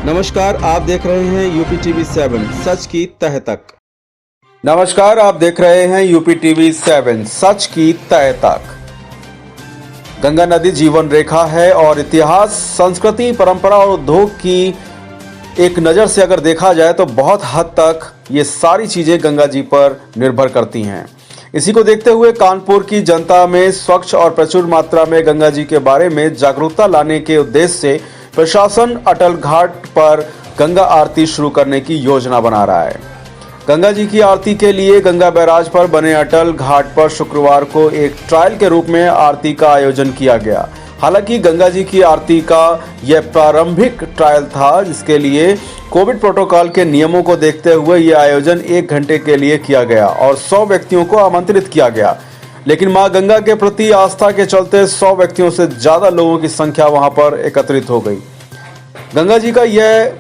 नमस्कार, आप देख रहे हैं यूपी टीवी 7 सच की तह तक। नमस्कार, आप देख रहे हैं यूपी टीवी 7 सच की तह तक। गंगा नदी जीवन रेखा है और इतिहास, संस्कृति, परंपरा और उद्योग की एक नज़र से अगर देखा जाए तो बहुत हद तक ये सारी चीज़ें गंगा जी पर निर्भर करती हैं। इसी को देखते हुए कानपुर की जनता में स्वच्छ और प्रचुर मात्रा में गंगा जी के बारे में जागरूकता लाने के उद्देश्य से प्रशासन अटल घाट पर गंगा आरती शुरू करने की योजना बना रहा है। गंगा जी की आरती के लिए गंगा बैराज पर बने अटल घाट पर शुक्रवार को एक ट्रायल के रूप में आरती का आयोजन किया गया। हालांकि गंगा जी की आरती का यह प्रारंभिक ट्रायल था, जिसके लिए कोविड प्रोटोकॉल के नियमों को देखते हुए यह आयोजन 1 घंटे के लिए किया गया और 100 व्यक्तियों को आमंत्रित किया गया। लेकिन मां गंगा के प्रति आस्था के चलते 100 व्यक्तियों से ज्यादा लोगों की संख्या वहां पर एकत्रित हो गई। गंगा जी का यह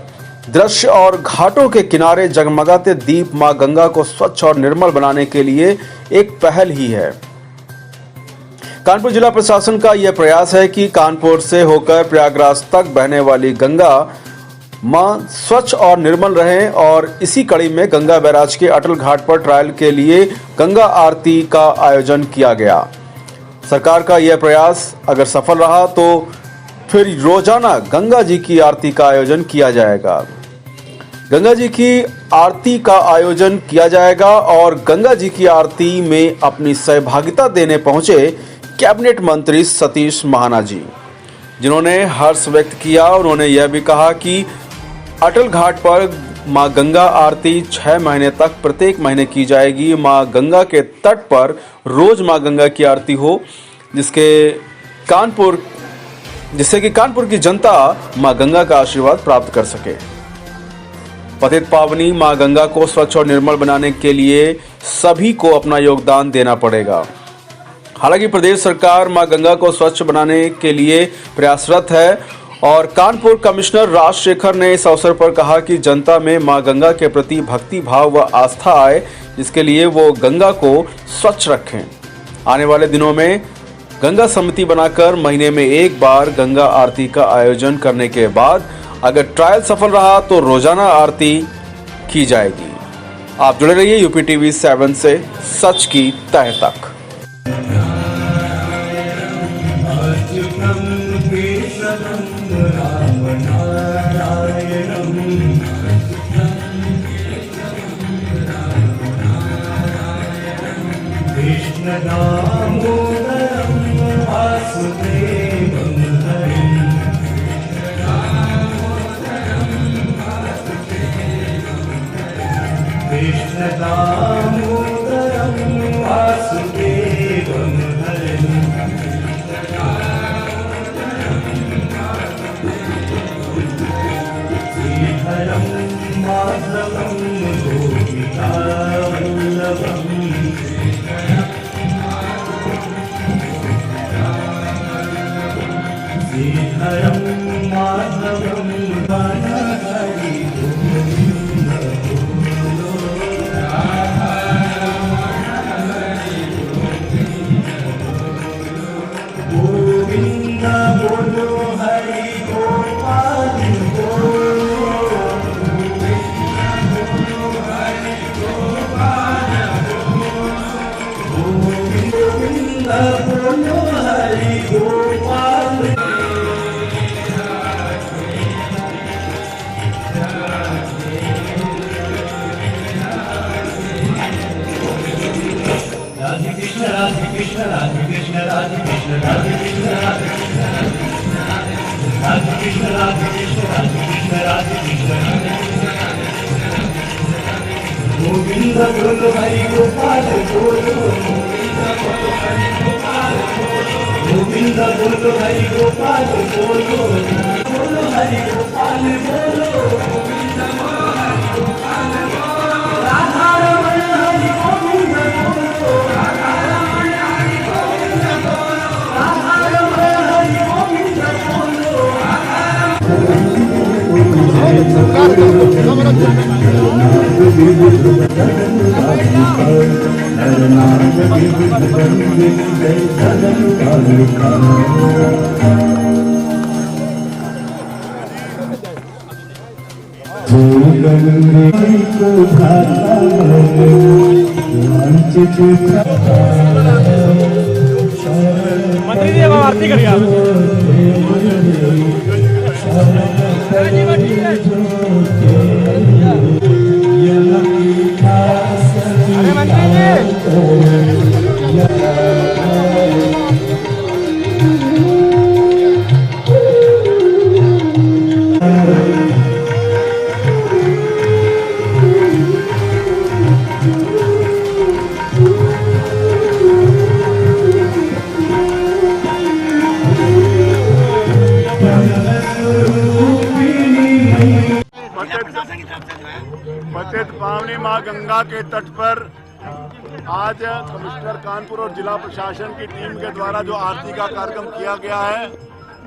दृश्य और घाटों के किनारे जगमगाते दीप मां गंगा को स्वच्छ और निर्मल बनाने के लिए एक पहल ही है। कानपुर जिला प्रशासन का यह प्रयास है कि कानपुर से होकर प्रयागराज तक बहने वाली गंगा मां स्वच्छ और निर्मल रहें और इसी कड़ी में गंगा बैराज के अटल घाट पर ट्रायल के लिए गंगा आरती का आयोजन किया गया। सरकार का यह प्रयास अगर सफल रहा तो फिर रोजाना गंगा जी की आरती का आयोजन किया जाएगा। गंगा जी की आरती का आयोजन किया जाएगा और गंगा जी की आरती में अपनी सहभागिता देने पहुंचे कैबिनेट मंत्री सतीश महाना जी, जिन्होंने हर्ष व्यक्त किया। उन्होंने यह भी कहा कि अटल घाट पर मां गंगा आरती 6 महीने तक प्रत्येक महीने की जाएगी। मां गंगा के तट पर रोज मां गंगा की आरती हो, जिससे कि कानपुर की जनता मां गंगा का आशीर्वाद प्राप्त कर सके। पतित पावनी मां गंगा को स्वच्छ और निर्मल बनाने के लिए सभी को अपना योगदान देना पड़ेगा। हालांकि प्रदेश सरकार मां गंगा को स्वच्छ बनाने के लिए प्रयासरत है और कानपुर कमिश्नर राजशेखर ने इस अवसर पर कहा कि जनता में मां गंगा के प्रति भक्ति भाव व आस्था आए, जिसके लिए वो गंगा को स्वच्छ रखें। आने वाले दिनों में गंगा समिति बनाकर महीने में एक बार गंगा आरती का आयोजन करने के बाद अगर ट्रायल सफल रहा तो रोजाना आरती की जाएगी। आप जुड़े रहिए यूपी टीवी 7 से सच की तह तक। मंत्री जी अब आरती करिए आप। अरे मंत्री पतित पावनी मां गंगा के तट पर आज कमिश्नर कानपुर और जिला प्रशासन की टीम के द्वारा जो आरती का कार्यक्रम किया गया है,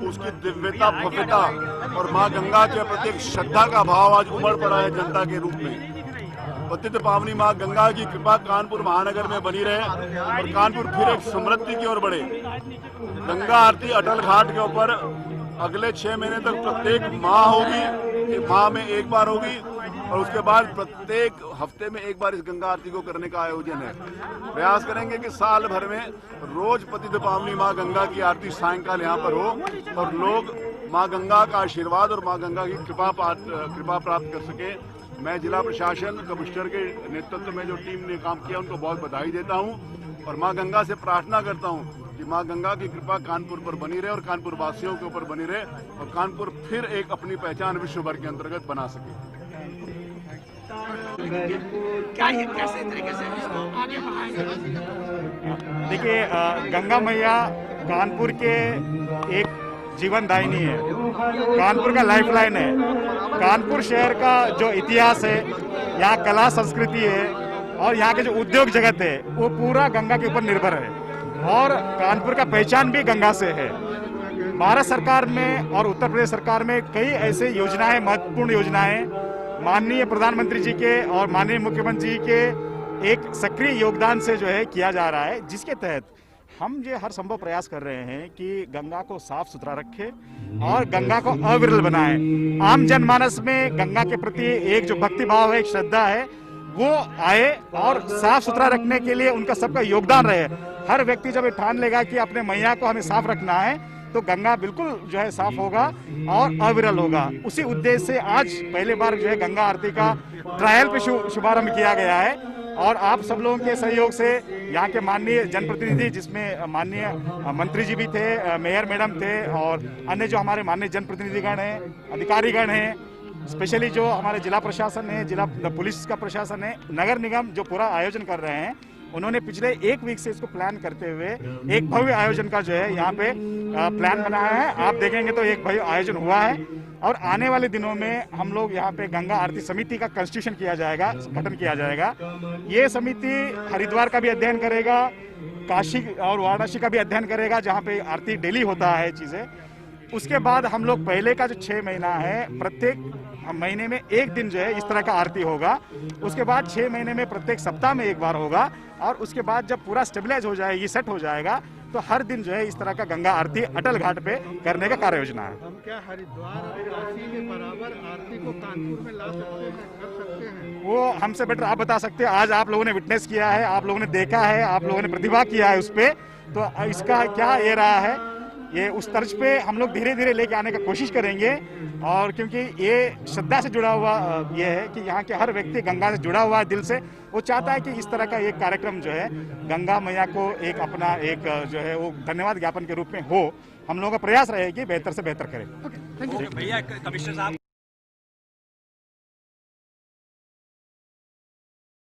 उसकी दिव्यता, भव्यता और मां गंगा के प्रति एक श्रद्धा का भाव आज उमड़ पड़ा है जनता के रूप में। पतित पावनी मां गंगा की कृपा कानपुर महानगर में बनी रहे और कानपुर फिर एक समृद्धि की ओर बढ़े। गंगा आरती अटल घाट के ऊपर अगले 6 महीने तक प्रत्येक माह होगी, माह में एक बार होगी और उसके बाद प्रत्येक हफ्ते में एक बार इस गंगा आरती को करने का आयोजन है। प्रयास करेंगे कि साल भर में रोज पतित पावनी मां गंगा की आरती सायंकाल यहाँ पर हो और लोग मां गंगा का आशीर्वाद और मां गंगा की कृपा प्राप्त कर सके। मैं जिला प्रशासन कमिश्नर के नेतृत्व में जो टीम ने काम किया उनको बहुत बधाई देता हूँ और मां गंगा से प्रार्थना करता हूँ कि मां गंगा की कृपा कानपुर पर बनी रहे और कानपुर वासियों के ऊपर बनी रहे और कानपुर फिर एक अपनी पहचान विश्व भर के अंतर्गत बना सके। क्या ये कैसे तरीके से आगे बढ़ाएंगे? देखिए, गंगा मैया कानपुर के एक जीवनदायिनी है, कानपुर का लाइफलाइन है। कानपुर शहर का जो इतिहास है, यहाँ कला संस्कृति है और यहाँ के जो उद्योग जगत है वो पूरा गंगा के ऊपर निर्भर है और कानपुर का पहचान भी गंगा से है। भारत सरकार में और उत्तर प्रदेश सरकार में कई ऐसे योजनाएं, महत्वपूर्ण योजनाएं माननीय प्रधानमंत्री जी के और माननीय मुख्यमंत्री जी के एक सक्रिय योगदान से जो है किया जा रहा है, जिसके तहत हम ये हर संभव प्रयास कर रहे हैं कि गंगा को साफ सुथरा रखें और गंगा को अविरल बनाएं। आम जनमानस में गंगा के प्रति एक जो भक्ति भाव है, एक श्रद्धा है, वो आए और साफ सुथरा रखने के लिए उनका सबका योगदान रहे। हर व्यक्ति जब ये ठान लेगा कि अपने मैया को हमें साफ रखना है तो गंगा बिल्कुल जो है साफ होगा और अविरल होगा। उसी उद्देश्य से आज पहली बार जो है गंगा आरती का ट्रायल पे शुभारंभ किया गया है और आप सब लोगों के सहयोग से यहाँ के माननीय जनप्रतिनिधि, जिसमें माननीय मंत्री जी भी थे, मेयर मैडम थे और अन्य जो हमारे माननीय जनप्रतिनिधिगण हैं, अधिकारीगण हैं, स्पेशली जो हमारे जिला प्रशासन है, जिला पुलिस का प्रशासन है, नगर निगम जो पूरा आयोजन कर रहे हैं, उन्होंने पिछले 1 वीक से इसको प्लान करते हुए एक भव्य आयोजन का जो है यहाँ पे प्लान बनाया है। आप देखेंगे तो एक भव्य आयोजन हुआ है और आने वाले दिनों में हम लोग यहाँ पे गंगा आरती समिति का कंस्टिट्यूशन किया जाएगा, गठन किया जाएगा। ये समिति हरिद्वार का भी अध्ययन करेगा, काशी और वाराणसी का भी अध्ययन करेगा जहाँ पे आरती डेली होता है चीजें। उसके बाद हम लोग पहले का जो 6 महीना है, प्रत्येक महीने में एक दिन जो है इस तरह का आरती होगा। उसके बाद 6 महीने में प्रत्येक सप्ताह में एक बार होगा और उसके बाद जब पूरा स्टेबलाइज हो जाएगी, सेट हो जाएगा, तो हर दिन जो है इस तरह का गंगा आरती अटल घाट पे करने का कार्य योजना है। हम क्या हरिद्वार और काशी के बराबर आरती को कानपुर में ला सकते हैं, कर सकते हैं? वो हमसे बेटर आप बता सकते हैं। आज आप लोगों ने विटनेस किया है, आप लोगों ने देखा है, आप लोगों ने प्रतिभा किया है उस पर, तो इसका क्या ये रहा है, ये उस तर्ज पे हम लोग धीरे धीरे लेके आने का कोशिश करेंगे। और क्योंकि ये श्रद्धा से जुड़ा हुआ ये है कि यहाँ के हर व्यक्ति गंगा से जुड़ा हुआ है दिल से, वो चाहता है कि इस तरह का एक कार्यक्रम जो है गंगा मैया को एक अपना एक जो है वो धन्यवाद ज्ञापन के रूप में हो। हम लोगों का प्रयास रहे कि बेहतर से बेहतर करें। भैया कमिश्नर साहब